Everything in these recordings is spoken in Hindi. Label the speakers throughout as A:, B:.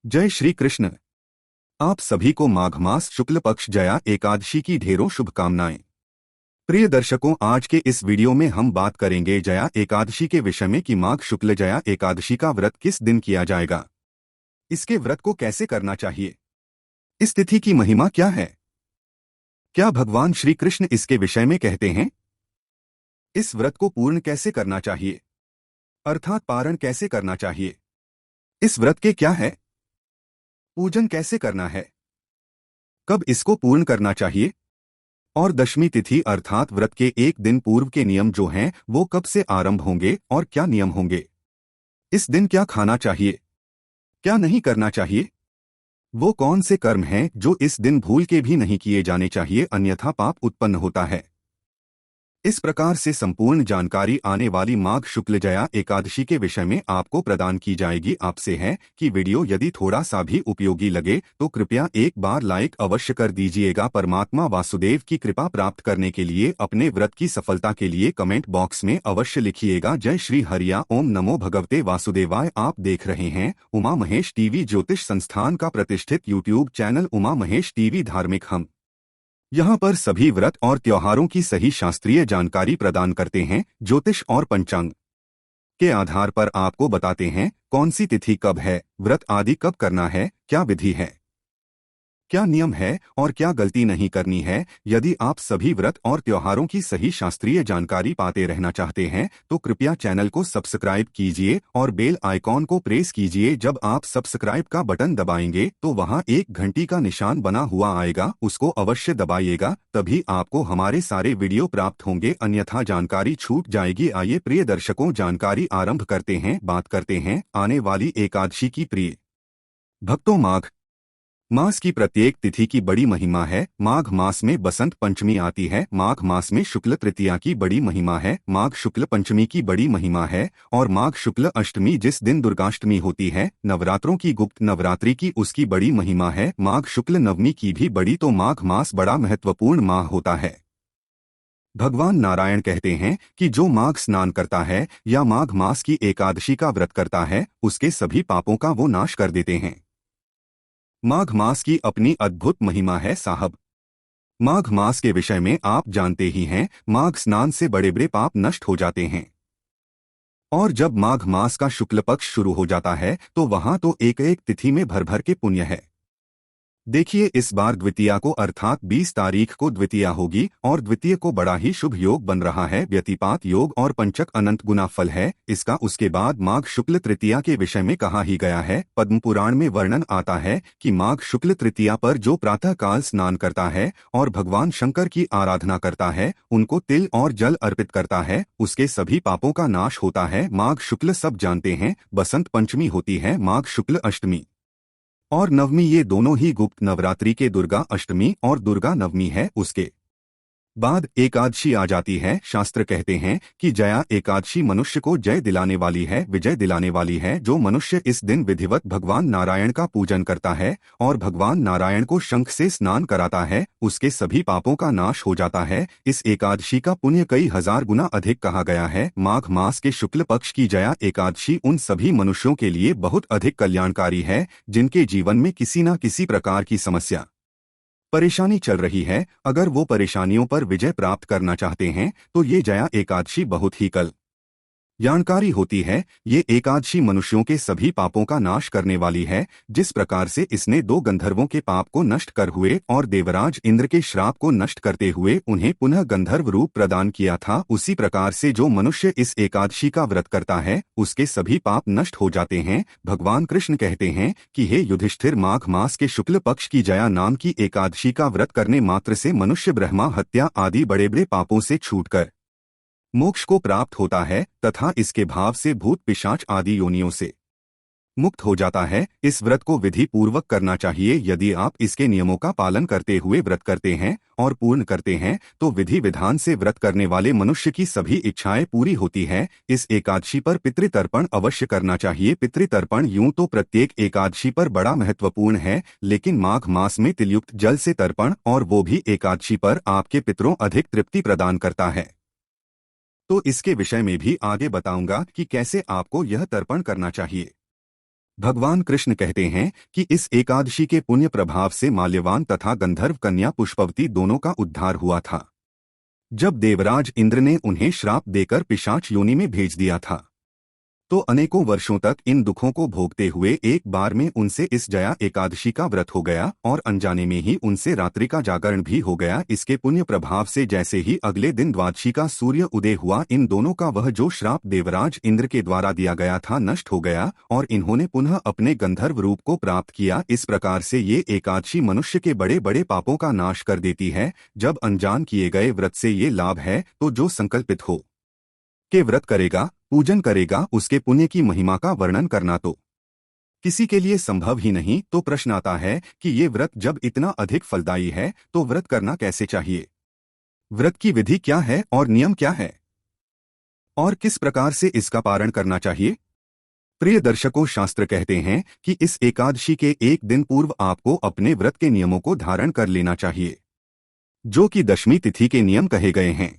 A: जय श्री कृष्ण। आप सभी को माघ मास शुक्ल पक्ष जया एकादशी की ढेरों शुभकामनाएं। प्रिय दर्शकों, आज के इस वीडियो में हम बात करेंगे जया एकादशी के विषय में कि माघ शुक्ल जया एकादशी का व्रत किस दिन किया जाएगा, इसके व्रत को कैसे करना चाहिए, इस तिथि की महिमा क्या है, क्या भगवान श्री कृष्ण इसके विषय में कहते हैं, इस व्रत को पूर्ण कैसे करना चाहिए अर्थात पारण कैसे करना चाहिए, इस व्रत के क्या है, पूजन कैसे करना है, कब इसको पूर्ण करना चाहिए और दशमी तिथि अर्थात व्रत के एक दिन पूर्व के नियम जो हैं वो कब से आरंभ होंगे और क्या नियम होंगे, इस दिन क्या खाना चाहिए, क्या नहीं करना चाहिए, वो कौन से कर्म हैं जो इस दिन भूल के भी नहीं किए जाने चाहिए अन्यथा पाप उत्पन्न होता है। इस प्रकार से संपूर्ण जानकारी आने वाली माघ शुक्ल जया एकादशी के विषय में आपको प्रदान की जाएगी। आपसे है कि वीडियो यदि थोड़ा सा भी उपयोगी लगे तो कृपया एक बार लाइक अवश्य कर दीजिएगा। परमात्मा वासुदेव की कृपा प्राप्त करने के लिए अपने व्रत की सफलता के लिए कमेंट बॉक्स में अवश्य लिखिएगा जय श्री हरिया ओम नमो भगवते वासुदेवाय। आप देख रहे हैं उमा महेश टीवी, ज्योतिष संस्थान का प्रतिष्ठित YouTube channel Uma Mahesh TV. धार्मिक हम यहाँ पर सभी व्रत और त्योहारों की सही शास्त्रीय जानकारी प्रदान करते हैं। ज्योतिष और पंचांग के आधार पर आपको बताते हैं कौन सी तिथि कब है, व्रत आदि कब करना है, क्या विधि है, क्या नियम है और क्या गलती नहीं करनी है। यदि आप सभी व्रत और त्योहारों की सही शास्त्रीय जानकारी पाते रहना चाहते हैं तो कृपया चैनल को सब्सक्राइब कीजिए और बेल आइकॉन को प्रेस कीजिए। जब आप सब्सक्राइब का बटन दबाएंगे तो वहां एक घंटी का निशान बना हुआ आएगा, उसको अवश्य दबाइएगा, तभी आपको हमारे सारे वीडियो प्राप्त होंगे, अन्यथा जानकारी छूट जाएगी। आइए प्रिय दर्शकों, जानकारी आरंभ करते हैं। बात करते हैं आने वाली एकादशी की। प्रिय भक्तों, माघ मास की प्रत्येक तिथि की बड़ी महिमा है। माघ मास में बसंत पंचमी आती है, माघ मास में शुक्ल तृतीया की बड़ी महिमा है, माघ शुक्ल पंचमी की बड़ी महिमा है और माघ शुक्ल अष्टमी जिस दिन दुर्गाष्टमी होती है, नवरात्रों की गुप्त नवरात्रि की, उसकी बड़ी महिमा है। माघ शुक्ल नवमी की भी बड़ी। तो माघ मास बड़ा महत्वपूर्ण माह होता है। भगवान नारायण कहते हैं कि जो माघ स्नान करता है या माघ मास की एकादशी का व्रत करता है उसके सभी पापों का वो नाश कर देते हैं। माघ मास की अपनी अद्भुत महिमा है साहब। माघ मास के विषय में आप जानते ही हैं, माघ स्नान से बड़े बड़े पाप नष्ट हो जाते हैं और जब माघ मास का शुक्ल पक्ष शुरू हो जाता है तो वहां तो एक एक तिथि में भर भर के पुण्य है। देखिए, इस बार द्वितीया को अर्थात 20 तारीख को द्वितीया होगी और द्वितीय को बड़ा ही शुभ योग बन रहा है, व्यतिपात योग और पंचक अनंत गुना फल है इसका। उसके बाद माघ शुक्ल तृतीया के विषय में कहा ही गया है, पद्म पुराण में वर्णन आता है कि माघ शुक्ल तृतीया पर जो प्रातः काल स्नान करता है और भगवान शंकर की आराधना करता है, उनको तिल और जल अर्पित करता है, उसके सभी पापों का नाश होता है। माघ शुक्ल सब जानते हैं, बसंत पंचमी होती है, माघ शुक्ल अष्टमी और नवमी ये दोनों ही गुप्त नवरात्रि के दुर्गा अष्टमी और दुर्गा नवमी है। उसके बाद एकादशी आ जाती है। शास्त्र कहते हैं कि जया एकादशी मनुष्य को जय दिलाने वाली है, विजय दिलाने वाली है। जो मनुष्य इस दिन विधिवत भगवान नारायण का पूजन करता है और भगवान नारायण को शंख से स्नान कराता है, उसके सभी पापों का नाश हो जाता है। इस एकादशी का पुण्य कई हजार गुना अधिक कहा गया है। माघ मास के शुक्ल पक्ष की जया एकादशी उन सभी मनुष्यों के लिए बहुत अधिक कल्याणकारी है जिनके जीवन में किसी न किसी प्रकार की समस्या परेशानी चल रही है। अगर वो परेशानियों पर विजय प्राप्त करना चाहते हैं तो ये जया एकादशी बहुत ही कल्याणकारी होती है। ये एकादशी मनुष्यों के सभी पापों का नाश करने वाली है। जिस प्रकार से इसने दो गंधर्वों के पाप को नष्ट कर हुए और देवराज इंद्र के श्राप को नष्ट करते हुए उन्हें पुनः गंधर्व रूप प्रदान किया था, उसी प्रकार से जो मनुष्य इस एकादशी का व्रत करता है उसके सभी पाप नष्ट हो जाते हैं। भगवान कृष्ण कहते हैं कि हे युधिष्ठिर, माघ मास के शुक्ल पक्ष की जया नाम की एकादशी का व्रत करने मात्र से मनुष्य ब्रह्मा हत्या आदि बड़े बड़े पापों से छूटकर मोक्ष को प्राप्त होता है तथा इसके भाव से भूत पिशाच आदि योनियों से मुक्त हो जाता है। इस व्रत को विधि पूर्वक करना चाहिए। यदि आप इसके नियमों का पालन करते हुए व्रत करते हैं और पूर्ण करते हैं तो विधि विधान से व्रत करने वाले मनुष्य की सभी इच्छाएं पूरी होती है। इस एकादशी पर पितृतर्पण अवश्य करना चाहिए। पितृतर्पण यूं तो प्रत्येक एकादशी पर बड़ा महत्वपूर्ण है, लेकिन माघ मास में तिलयुक्त जल से तर्पण, और वो भी एकादशी पर, आपके पितरों अधिक तृप्ति प्रदान करता है। तो इसके विषय में भी आगे बताऊंगा कि कैसे आपको यह तर्पण करना चाहिए। भगवान कृष्ण कहते हैं कि इस एकादशी के पुण्य प्रभाव से माल्यवान तथा गंधर्व कन्या पुष्पवती दोनों का उद्धार हुआ था, जब देवराज इंद्र ने उन्हें श्राप देकर पिशाच योनि में भेज दिया था। तो अनेकों वर्षों तक इन दुखों को भोगते हुए एक बार में उनसे इस जया एकादशी का व्रत हो गया और अनजाने में ही उनसे रात्रि का जागरण भी हो गया। इसके पुण्य प्रभाव से जैसे ही अगले दिन द्वादशी का सूर्य उदय हुआ, इन दोनों का वह जो श्राप देवराज इंद्र के द्वारा दिया गया था नष्ट हो गया और इन्होंने पुनः अपने गंधर्व रूप को प्राप्त किया। इस प्रकार से ये एकादशी मनुष्य के बड़े बड़े पापों का नाश कर देती है। जब अनजान किए गए व्रत से ये लाभ है, तो जो संकल्पित हो के व्रत करेगा, पूजन करेगा, उसके पुण्य की महिमा का वर्णन करना तो किसी के लिए संभव ही नहीं। तो प्रश्न आता है कि ये व्रत जब इतना अधिक फलदायी है तो व्रत करना कैसे चाहिए, व्रत की विधि क्या है और नियम क्या है और किस प्रकार से इसका पारण करना चाहिए। प्रिय दर्शकों, शास्त्र कहते हैं कि इस एकादशी के एक दिन पूर्व आपको अपने व्रत के नियमों को धारण कर लेना चाहिए, जो कि दशमी तिथि के नियम कहे गए हैं।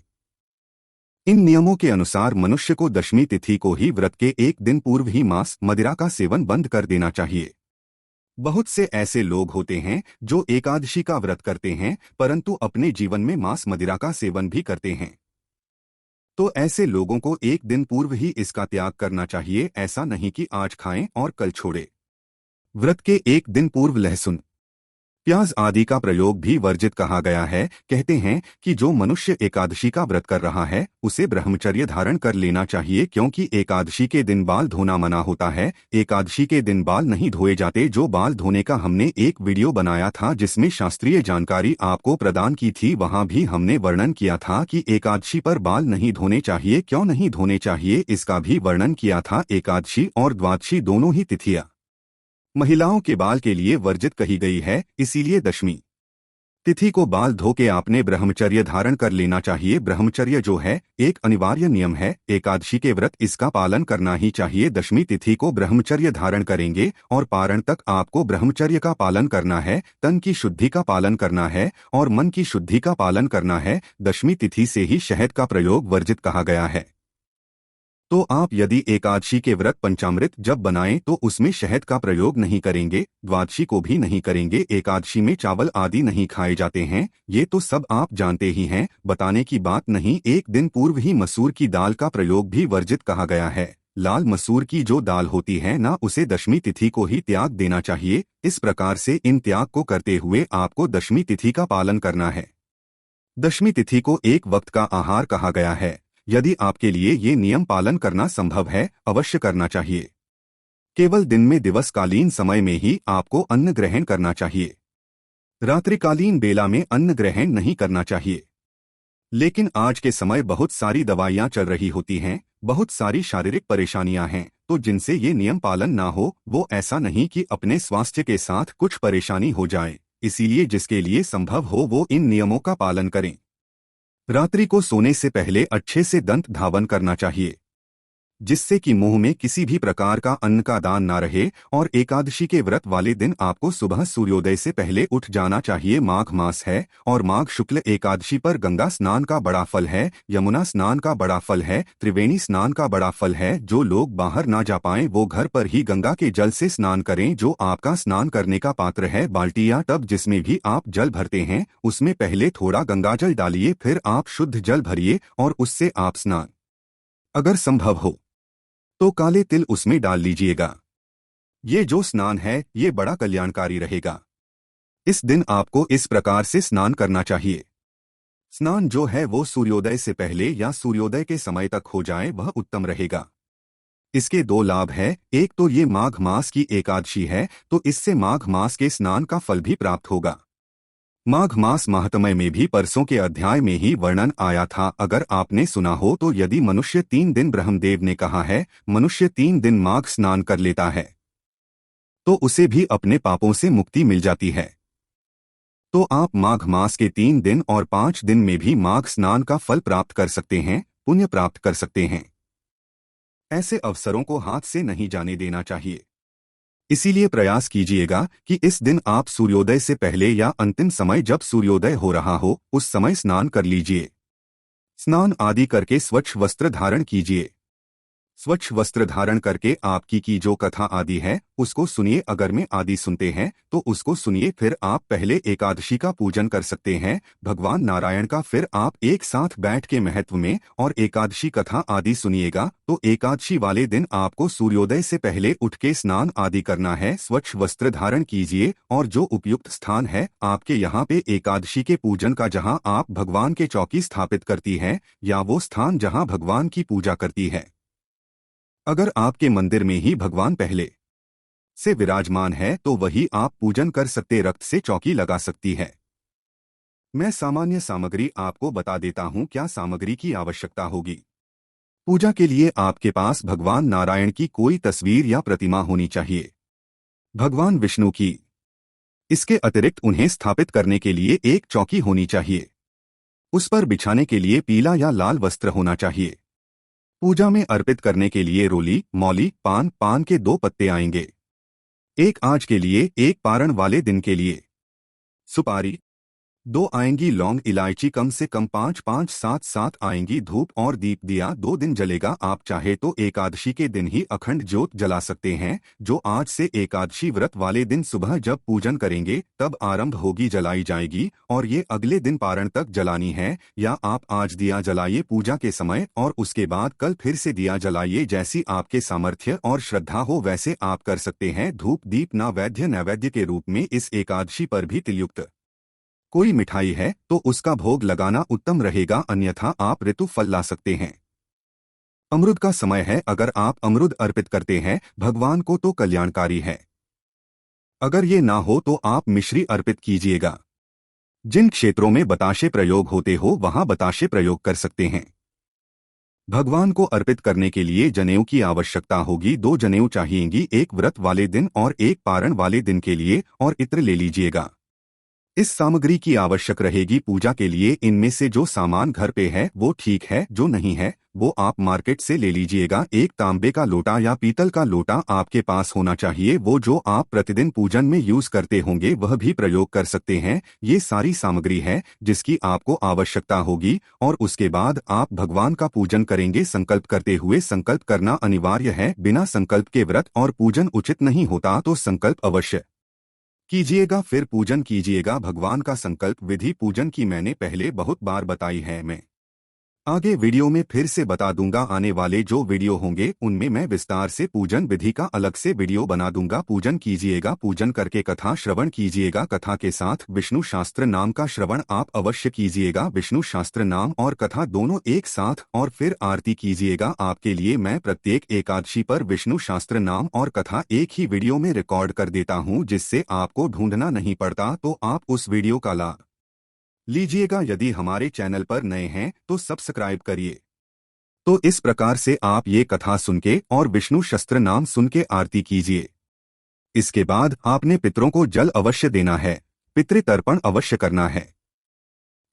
A: इन नियमों के अनुसार मनुष्य को दशमी तिथि को ही व्रत के एक दिन पूर्व ही मांस मदिरा का सेवन बंद कर देना चाहिए। बहुत से ऐसे लोग होते हैं जो एकादशी का व्रत करते हैं परंतु अपने जीवन में मांस मदिरा का सेवन भी करते हैं। तो ऐसे लोगों को एक दिन पूर्व ही इसका त्याग करना चाहिए, ऐसा नहीं कि आज खाएं और कल छोड़े। व्रत के एक दिन पूर्व लहसुन, प्याज आदि का प्रयोग भी वर्जित कहा गया है। कहते हैं कि जो मनुष्य एकादशी का व्रत कर रहा है उसे ब्रह्मचर्य धारण कर लेना चाहिए, क्योंकि एकादशी के दिन बाल धोना मना होता है। एकादशी के दिन बाल नहीं धोए जाते। जो बाल धोने का हमने एक वीडियो बनाया था जिसमें शास्त्रीय जानकारी आपको प्रदान की थी, वहां भी हमने वर्णन किया था कि एकादशी पर बाल नहीं धोने चाहिए। क्यों नहीं धोने चाहिए इसका भी वर्णन किया था। एकादशी और द्वादशी दोनों ही तिथियां महिलाओं के बाल के लिए वर्जित कही गई है, इसीलिए दशमी तिथि को बाल धो के आपने ब्रह्मचर्य धारण कर लेना चाहिए। ब्रह्मचर्य जो है एक अनिवार्य नियम है, एकादशी के व्रत इसका पालन करना ही चाहिए। दशमी तिथि को ब्रह्मचर्य धारण करेंगे और पारण तक आपको ब्रह्मचर्य का पालन करना है, तन की शुद्धि का पालन करना है और मन की शुद्धि का पालन करना है। दशमी तिथि से ही शहद का प्रयोग वर्जित कहा गया है। तो आप यदि एकादशी के व्रत पंचामृत जब बनाएं तो उसमें शहद का प्रयोग नहीं करेंगे, द्वादशी को भी नहीं करेंगे। एकादशी में चावल आदि नहीं खाए जाते हैं, ये तो सब आप जानते ही हैं, बताने की बात नहीं। एक दिन पूर्व ही मसूर की दाल का प्रयोग भी वर्जित कहा गया है। लाल मसूर की जो दाल होती है ना, उसे दशमी तिथि को ही त्याग देना चाहिए। इस प्रकार से इन त्याग को करते हुए आपको दशमी तिथि का पालन करना है। दशमी तिथि को एक वक्त का आहार कहा गया है। यदि आपके लिए ये नियम पालन करना संभव है, अवश्य करना चाहिए। केवल दिन में दिवसकालीन समय में ही आपको अन्न ग्रहण करना चाहिए, रात्रिकालीन बेला में अन्न ग्रहण नहीं करना चाहिए। लेकिन आज के समय बहुत सारी दवाइयां चल रही होती हैं, बहुत सारी शारीरिक परेशानियां हैं, तो जिनसे ये नियम पालन ना हो, वो ऐसा नहीं कि अपने स्वास्थ्य के साथ कुछ परेशानी हो जाए। इसीलिए जिसके लिए संभव हो वो इन नियमों का पालन करें। रात्रि को सोने से पहले अच्छे से दंत धावन करना चाहिए, जिससे कि मुंह में किसी भी प्रकार का अन्न का दान ना रहे। और एकादशी के व्रत वाले दिन आपको सुबह सूर्योदय से पहले उठ जाना चाहिए। माघ मास है और माघ शुक्ल एकादशी पर गंगा स्नान का बड़ा फल है, यमुना स्नान का बड़ा फल है, त्रिवेणी स्नान का बड़ा फल है। जो लोग बाहर ना जा पाएं वो घर पर ही गंगा के जल से स्नान करें। जो आपका स्नान करने का पात्र है, बाल्टी या टब जिसमें भी आप जल भरते हैं, उसमें पहले थोड़ा गंगाजल डालिए, फिर आप शुद्ध जल भरिए और उससे आप स्नान अगर संभव हो तो काले तिल उसमें डाल लीजिएगा। ये जो स्नान है ये बड़ा कल्याणकारी रहेगा। इस दिन आपको इस प्रकार से स्नान करना चाहिए। स्नान जो है वो सूर्योदय से पहले या सूर्योदय के समय तक हो जाए, वह उत्तम रहेगा। इसके दो लाभ है। एक तो ये माघ मास की एकादशी है तो इससे माघ मास के स्नान का फल भी प्राप्त होगा। माघ मास महात्म्य में भी परसों के अध्याय में ही वर्णन आया था, अगर आपने सुना हो तो। यदि मनुष्य 3 दिन, ब्रह्मदेव ने कहा है, मनुष्य 3 दिन माघ स्नान कर लेता है तो उसे भी अपने पापों से मुक्ति मिल जाती है। तो आप माघ मास के 3 दिन और 5 दिन में भी माघ स्नान का फल प्राप्त कर सकते हैं, पुण्य प्राप्त कर सकते हैं। ऐसे अवसरों को हाथ से नहीं जाने देना चाहिए। इसीलिए प्रयास कीजिएगा कि इस दिन आप सूर्योदय से पहले या अंतिम समय जब सूर्योदय हो रहा हो उस समय स्नान कर लीजिए। स्नान आदि करके स्वच्छ वस्त्र धारण कीजिए। स्वच्छ वस्त्र धारण करके आपकी की जो कथा आदि है उसको सुनिए। अगर में आदि सुनते हैं तो उसको सुनिए। फिर आप पहले एकादशी का पूजन कर सकते हैं भगवान नारायण का। फिर आप एक साथ बैठ के महत्व में और एकादशी कथा आदि सुनिएगा। तो एकादशी वाले दिन आपको सूर्योदय से पहले उठ के स्नान आदि करना है। स्वच्छ वस्त्र धारण कीजिए और जो उपयुक्त स्थान है आपके यहाँ पे एकादशी के पूजन का, जहाँ आप भगवान के चौकी स्थापित करती है या वो स्थान जहाँ भगवान की पूजा करती है, अगर आपके मंदिर में ही भगवान पहले से विराजमान है तो वही आप पूजन कर सकते, रक्त से चौकी लगा सकती है। मैं सामान्य सामग्री आपको बता देता हूं क्या सामग्री की आवश्यकता होगी। पूजा के लिए आपके पास भगवान नारायण की कोई तस्वीर या प्रतिमा होनी चाहिए, भगवान विष्णु की। इसके अतिरिक्त उन्हें स्थापित करने के लिए एक चौकी होनी चाहिए। उस पर बिछाने के लिए पीला या लाल वस्त्र होना चाहिए। पूजा में अर्पित करने के लिए रोली, मौली, पान के 2 पत्ते आएंगे। एक आज के लिए, एक पारण वाले दिन के लिए सुपारी 2 आएंगी। लौंग इलायची कम से कम 5 7 आएंगी। धूप और दीप दिया 2 दिन जलेगा। आप चाहे तो एकादशी के दिन ही अखंड ज्योत जला सकते हैं, जो आज से एकादशी व्रत वाले दिन सुबह जब पूजन करेंगे तब आरंभ होगी, जलाई जाएगी और ये अगले दिन पारण तक जलानी है। या आप आज दिया जलाइए पूजा के समय और उसके बाद कल फिर से दिया जलाइए। जैसी आपके सामर्थ्य और श्रद्धा हो वैसे आप कर सकते हैं। धूप दीप नैवेद्य के रूप में इस एकादशी पर भी तिलयुक्त कोई मिठाई है तो उसका भोग लगाना उत्तम रहेगा, अन्यथा आप ऋतु फल ला सकते हैं। अमृत का समय है। अगर आप अमृत अर्पित करते हैं भगवान को तो कल्याणकारी है। अगर ये ना हो तो आप मिश्री अर्पित कीजिएगा। जिन क्षेत्रों में बताशे प्रयोग होते हो वहां बताशे प्रयोग कर सकते हैं। भगवान को अर्पित करने के लिए जनेऊ की आवश्यकता होगी। 2 जनेऊ चाहिएंगी, एक व्रत वाले दिन और एक पारण वाले दिन के लिए, और इत्र ले लीजिएगा। इस सामग्री की आवश्यक रहेगी पूजा के लिए। इनमें से जो सामान घर पे है वो ठीक है, जो नहीं है वो आप मार्केट से ले लीजिएगा। एक तांबे का लोटा या पीतल का लोटा आपके पास होना चाहिए। वो जो आप प्रतिदिन पूजन में यूज करते होंगे वह भी प्रयोग कर सकते हैं। ये सारी सामग्री है जिसकी आपको आवश्यकता होगी। और उसके बाद आप भगवान का पूजन करेंगे संकल्प करते हुए। संकल्प करना अनिवार्य है, बिना संकल्प के व्रत और पूजन उचित नहीं होता, तो संकल्प अवश्य कीजिएगा फिर पूजन कीजिएगा। भगवान का संकल्प विधि पूजन की मैंने पहले बहुत बार बताई है। मैं आगे वीडियो में फिर से बता दूंगा। आने वाले जो वीडियो होंगे उनमें मैं विस्तार से पूजन विधि का अलग से वीडियो बना दूंगा। पूजन कीजिएगा, पूजन करके कथा श्रवण कीजिएगा। कथा के साथ विष्णु शास्त्र नाम का श्रवण आप अवश्य कीजिएगा। विष्णु शास्त्र नाम और कथा दोनों एक साथ, और फिर आरती कीजिएगा। आपके लिए मैं प्रत्येक एकादशी पर विष्णु शास्त्र नाम और कथा एक ही वीडियो में रिकॉर्ड कर देता हूँ, जिससे आपको ढूंढना नहीं पड़ता। तो आप उस वीडियो का लाभ लीजिएगा। यदि हमारे चैनल पर नए हैं तो सब्सक्राइब करिए। तो इस प्रकार से आप ये कथा सुन के और विष्णु शस्त्र नाम सुन के आरती कीजिए। इसके बाद आपने पितरों को जल अवश्य देना है, पितृतर्पण अवश्य करना है।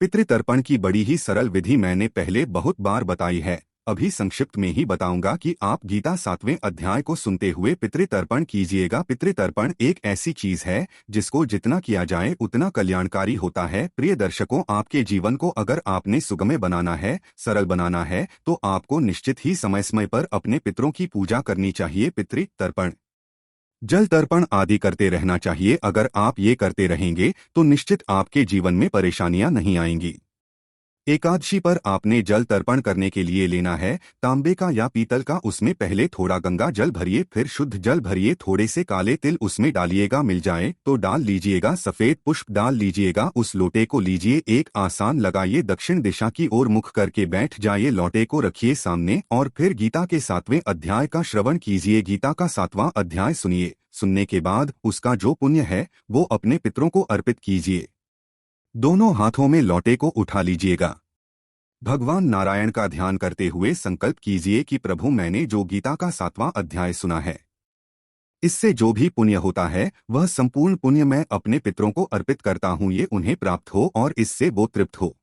A: पितृतर्पण की बड़ी ही सरल विधि मैंने पहले बहुत बार बताई है, अभी संक्षिप्त में ही बताऊंगा कि आप गीता 7वें अध्याय को सुनते हुए पितृतर्पण कीजिएगा। पितृतर्पण एक ऐसी चीज है जिसको जितना किया जाए उतना कल्याणकारी होता है। प्रिय दर्शकों, आपके जीवन को अगर आपने सुगमय बनाना है, सरल बनाना है, तो आपको निश्चित ही समय समय पर अपने पितरों की पूजा करनी चाहिए। पितृतर्पण, जल तर्पण आदि करते रहना चाहिए। अगर आप ये करते रहेंगे तो निश्चित आपके जीवन में परेशानियां नहीं आएंगी। एकादशी पर आपने जल तर्पण करने के लिए लेना है तांबे का या पीतल का। उसमें पहले थोड़ा गंगा जल भरिए, फिर शुद्ध जल भरिए, थोड़े से काले तिल उसमें डालिएगा। मिल जाए तो डाल लीजिएगा। सफेद पुष्प डाल लीजिएगा। उस लोटे को लीजिए, एक आसान लगाइए, दक्षिण दिशा की ओर मुख करके बैठ जाइए। लोटे को रखिए सामने और फिर गीता के 7वें अध्याय का श्रवण कीजिए। गीता का 7वां अध्याय सुनिए। सुनने के बाद उसका जो पुण्य है वो अपने पितरों को अर्पित कीजिए। दोनों हाथों में लोटे को उठा लीजिएगा। भगवान नारायण का ध्यान करते हुए संकल्प कीजिए कि प्रभु, मैंने जो गीता का 7वां अध्याय सुना है, इससे जो भी पुण्य होता है वह संपूर्ण पुण्य मैं अपने पितरों को अर्पित करता हूँ। ये उन्हें प्राप्त हो और इससे वो तृप्त हो।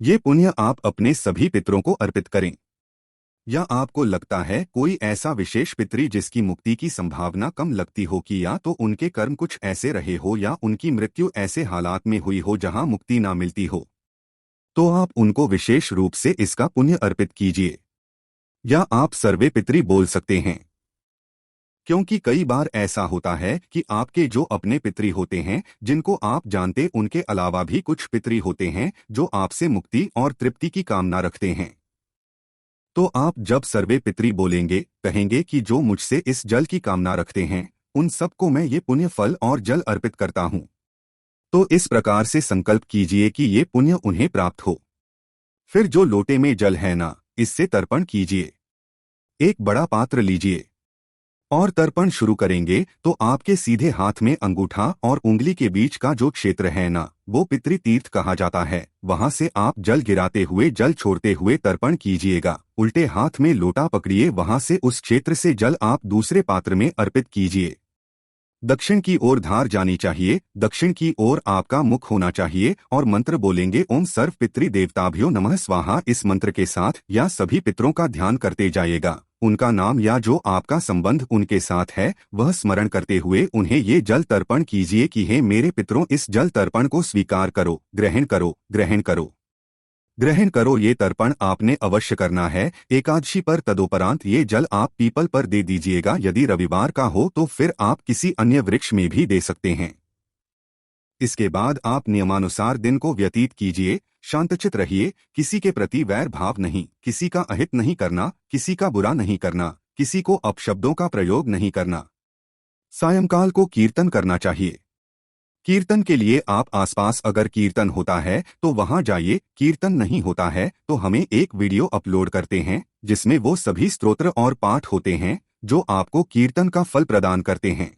A: ये पुण्य आप अपने सभी पितरों को अर्पित करें। या आपको लगता है कोई ऐसा विशेष पितरी जिसकी मुक्ति की संभावना कम लगती हो, कि या तो उनके कर्म कुछ ऐसे रहे हो या उनकी मृत्यु ऐसे हालात में हुई हो जहां मुक्ति ना मिलती हो, तो आप उनको विशेष रूप से इसका पुण्य अर्पित कीजिए। या आप सर्वे पितरी बोल सकते हैं, क्योंकि कई बार ऐसा होता है कि आपके जो अपने पितरी होते हैं, जिनको आप जानते, उनके अलावा भी कुछ पितरी होते हैं जो आपसे मुक्ति और तृप्ति की कामना रखते हैं। तो आप जब सर्वे पितरी बोलेंगे, कहेंगे कि जो मुझसे इस जल की कामना रखते हैं, उन सबको मैं ये पुण्य फल और जल अर्पित करता हूं। तो इस प्रकार से संकल्प कीजिए कि ये पुण्य उन्हें प्राप्त हो। फिर जो लोटे में जल है ना, इससे तर्पण कीजिए। एक बड़ा पात्र लीजिए और तर्पण शुरू करेंगे तो आपके सीधे हाथ में अंगूठा और उंगली के बीच का जो क्षेत्र है ना, वो पितृ तीर्थ कहा जाता है। वहां से आप जल गिराते हुए, जल छोड़ते हुए तर्पण कीजिएगा। उल्टे हाथ में लोटा पकड़िए, वहां से उस क्षेत्र से जल आप दूसरे पात्र में अर्पित कीजिए। दक्षिण की ओर धार जानी चाहिए, दक्षिण की ओर आपका मुख होना चाहिए और मंत्र बोलेंगे, ओम सर्व पितृ देवताभ्यो नमः स्वाहा। इस मंत्र के साथ या सभी पितरों का ध्यान करते जाइएगा, उनका नाम या जो आपका संबंध उनके साथ है वह स्मरण करते हुए उन्हें ये जल तर्पण कीजिए कि हे मेरे पितरों, इस जल तर्पण को स्वीकार करो, ग्रहण करो, ग्रहण करो, ग्रहण करो। ये तर्पण आपने अवश्य करना है एकादशी पर। तदोपरांत ये जल आप पीपल पर दे दीजिएगा। यदि रविवार का हो तो फिर आप किसी अन्य वृक्ष में भी दे सकते हैं। इसके बाद आप नियमानुसार दिन को व्यतीत कीजिए। शांतचित रहिए, किसी के प्रति वैर भाव नहीं, किसी का अहित नहीं करना, किसी का बुरा नहीं करना, किसी को अपशब्दों का प्रयोग नहीं करना। सायंकाल को कीर्तन करना चाहिए। कीर्तन के लिए आप आसपास अगर कीर्तन होता है तो वहां जाइए, कीर्तन नहीं होता है तो हमें एक वीडियो अपलोड करते हैं जिसमें वो सभी स्तोत्र और पाठ होते हैं जो आपको कीर्तन का फल प्रदान करते हैं।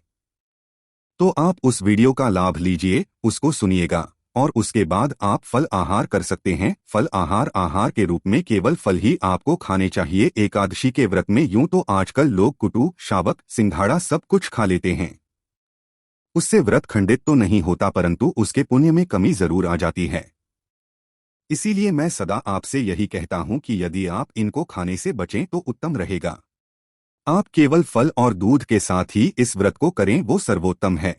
A: तो आप उस वीडियो का लाभ लीजिए, उसको सुनिएगा और उसके बाद आप फल आहार कर सकते हैं। फल आहार, आहार के रूप में केवल फल ही आपको खाने चाहिए एकादशी के व्रत में। यूं तो आजकल लोग कुटू, शावक, सिंघाड़ा सब कुछ खा लेते हैं, उससे व्रत खंडित तो नहीं होता परंतु उसके पुण्य में कमी जरूर आ जाती है। इसीलिए मैं सदा आपसे यही कहता हूं कि यदि आप इनको खाने से बचें तो उत्तम रहेगा। आप केवल फल और दूध के साथ ही इस व्रत को करें, वो सर्वोत्तम है।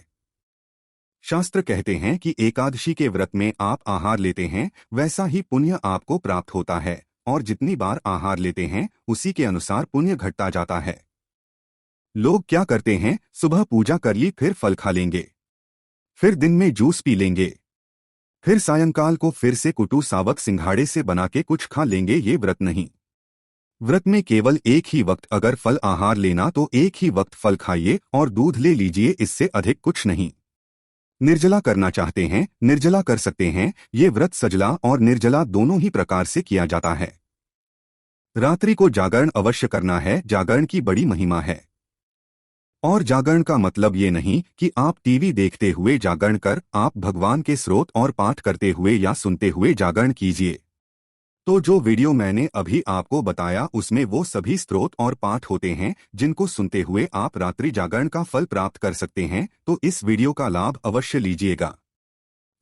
A: शास्त्र कहते हैं कि एकादशी के व्रत में आप आहार लेते हैं वैसा ही पुण्य आपको प्राप्त होता है और जितनी बार आहार लेते हैं उसी के अनुसार पुण्य घटता जाता है। लोग क्या करते हैं, सुबह पूजा कर ली, फिर फल खा लेंगे, फिर दिन में जूस पी लेंगे, फिर सायंकाल को फिर से कुटू, सावक, सिंघाड़े से बना के कुछ खा लेंगे। ये व्रत नहीं। व्रत में केवल एक ही वक्त अगर फल आहार लेना तो एक ही वक्त फल खाइए और दूध ले लीजिए, इससे अधिक कुछ नहीं। निर्जला करना चाहते हैं, निर्जला कर सकते हैं। ये व्रत सजला और निर्जला दोनों ही प्रकार से किया जाता है। रात्रि को जागरण अवश्य करना है, जागरण की बड़ी महिमा है। और जागरण का मतलब ये नहीं कि आप टीवी देखते हुए जागरण कर, आप भगवान के स्रोत और पाठ करते हुए या सुनते हुए जागरण कीजिए। तो जो वीडियो मैंने अभी आपको बताया उसमें वो सभी स्रोत और पाठ होते हैं जिनको सुनते हुए आप रात्रि जागरण का फल प्राप्त कर सकते हैं। तो इस वीडियो का लाभ अवश्य लीजिएगा।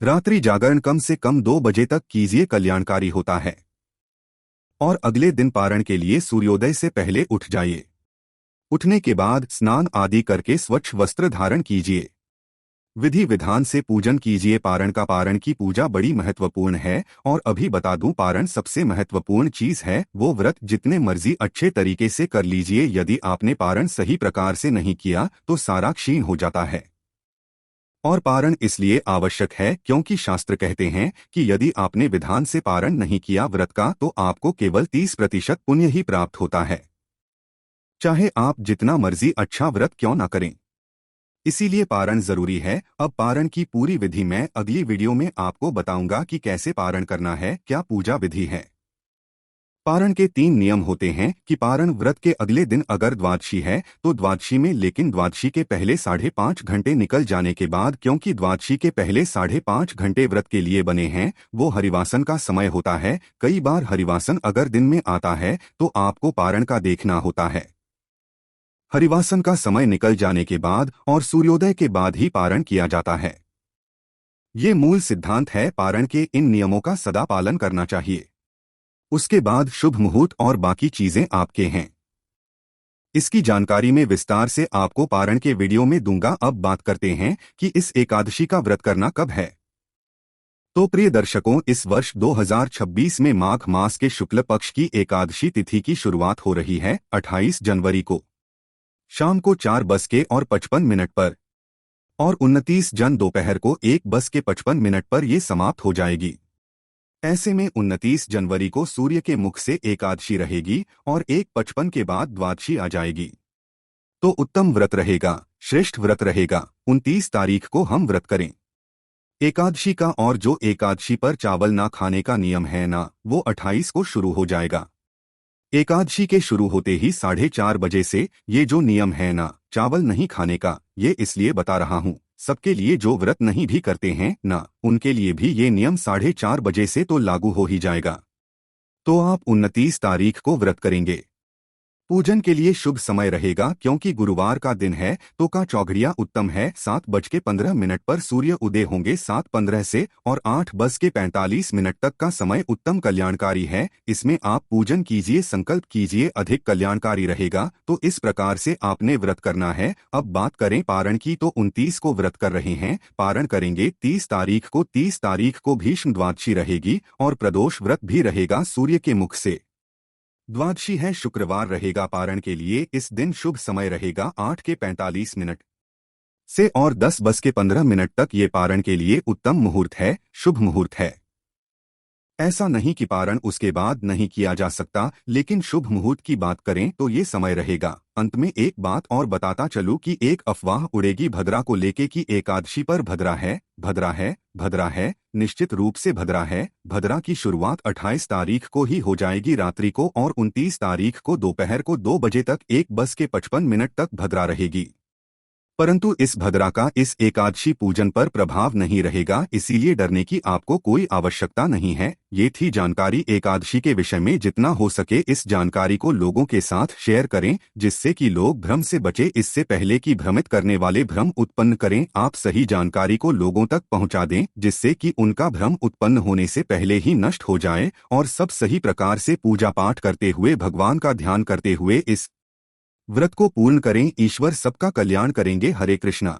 A: रात्रि जागरण कम से कम 2 बजे तक कीजिए, कल्याणकारी होता है। और अगले दिन पारण के लिए सूर्योदय से पहले उठ जाइए। उठने के बाद स्नान आदि करके स्वच्छ वस्त्र धारण कीजिए। विधि विधान से पूजन कीजिए। पारण की पूजा बड़ी महत्वपूर्ण है और अभी बता दूं, पारण सबसे महत्वपूर्ण चीज है। वो व्रत जितने मर्जी अच्छे तरीके से कर लीजिए, यदि आपने पारण सही प्रकार से नहीं किया तो सारा क्षीण हो जाता है। और पारण इसलिए आवश्यक है क्योंकि शास्त्र कहते हैं कि यदि आपने विधान से पारण नहीं किया व्रत का तो आपको केवल 30% पुण्य ही प्राप्त होता है, चाहे आप जितना मर्जी अच्छा व्रत क्यों ना करें। इसीलिए पारण जरूरी है। अब पारण की पूरी विधि मैं अगली वीडियो में आपको बताऊंगा कि कैसे पारण करना है, क्या पूजा विधि है। पारण के 3 नियम होते हैं कि पारण व्रत के अगले दिन अगर द्वादशी है तो द्वादशी में, लेकिन द्वादशी के पहले 5.5 घंटे निकल जाने के बाद, क्योंकि द्वादशी के पहले 5.5 घंटे व्रत के लिए बने हैं, वो हरिवासन का समय होता है। कई बार हरिवासन अगर दिन में आता है तो आपको पारण का देखना होता है। हरिवासन का समय निकल जाने के बाद और सूर्योदय के बाद ही पारण किया जाता है। ये मूल सिद्धांत है। पारण के इन नियमों का सदा पालन करना चाहिए। उसके बाद शुभ मुहूर्त और बाकी चीजें आपके हैं। इसकी जानकारी में विस्तार से आपको पारण के वीडियो में दूंगा। अब बात करते हैं कि इस एकादशी का व्रत करना कब है। तो प्रिय दर्शकों, इस वर्ष 2026 में माघ मास के शुक्ल पक्ष की एकादशी तिथि की शुरुआत हो रही है 28 जनवरी को शाम को 4:55 पर और 29 जन दोपहर को 1:55 पर ये समाप्त हो जाएगी। ऐसे में 29 जनवरी को सूर्य के मुख से एकादशी रहेगी और 1:55 के बाद द्वादशी आ जाएगी। तो उत्तम व्रत रहेगा, श्रेष्ठ व्रत रहेगा। 29 तारीख को हम व्रत करें एकादशी का, और जो एकादशी पर चावल ना खाने का नियम है ना, वो 28 को शुरू हो जाएगा। एकादशी के शुरू होते ही 4:30 बजे से ये जो नियम है ना चावल नहीं खाने का, ये इसलिए बता रहा हूँ, सबके लिए जो व्रत नहीं भी करते हैं ना, उनके लिए भी ये नियम 4:30 बजे से तो लागू हो ही जाएगा। तो आप 29 तारीख को व्रत करेंगे। पूजन के लिए शुभ समय रहेगा, क्योंकि गुरुवार का दिन है तो का चौघड़िया उत्तम है। 7:15 पर सूर्य उदय होंगे 7:15 से, और 8:45 तक का समय उत्तम कल्याणकारी है। इसमें आप पूजन कीजिए, संकल्प कीजिए, अधिक कल्याणकारी रहेगा। तो इस प्रकार से आपने व्रत करना है। अब बात करें पारण की, तो 29 को व्रत कर रहे हैं, पारण करेंगे 30 तारीख को। 30 तारीख को भीष्म द्वादशी रहेगी और प्रदोष व्रत भी रहेगा सूर्य के मुख से। द्वादशी है, शुक्रवार रहेगा पारण के लिए। इस दिन शुभ समय रहेगा 8:45 से और 10:15 तक। ये पारण के लिए उत्तम मुहूर्त है, शुभ मुहूर्त है। ऐसा नहीं कि पारण उसके बाद नहीं किया जा सकता, लेकिन शुभ मुहूर्त की बात करें तो ये समय रहेगा। अंत में एक बात और बताता चलूं कि एक अफवाह उड़ेगी भद्रा को लेके कि एकादशी पर भद्रा है, भद्रा है, भद्रा है। निश्चित रूप से भद्रा है। भद्रा की शुरुआत 28 तारीख को ही हो जाएगी रात्रि को, और 29 तारीख को दोपहर को 2 बजे तक 1:55 तक भद्रा रहेगी। परंतु इस भद्रा का इस एकादशी पूजन पर प्रभाव नहीं रहेगा, इसीलिए डरने की आपको कोई आवश्यकता नहीं है। ये थी जानकारी एकादशी के विषय में। जितना हो सके इस जानकारी को लोगों के साथ शेयर करें, जिससे कि लोग भ्रम से बचे, इससे पहले कि भ्रमित करने वाले भ्रम उत्पन्न करें। आप सही जानकारी को लोगों तक पहुंचा दें, जिससे कि उनका भ्रम उत्पन्न होने से पहले ही नष्ट हो जाए, और सब सही प्रकार से पूजा पाठ करते हुए, भगवान का ध्यान करते हुए इस व्रत को पूर्ण करें। ईश्वर सबका कल्याण करेंगे। हरे कृष्णा।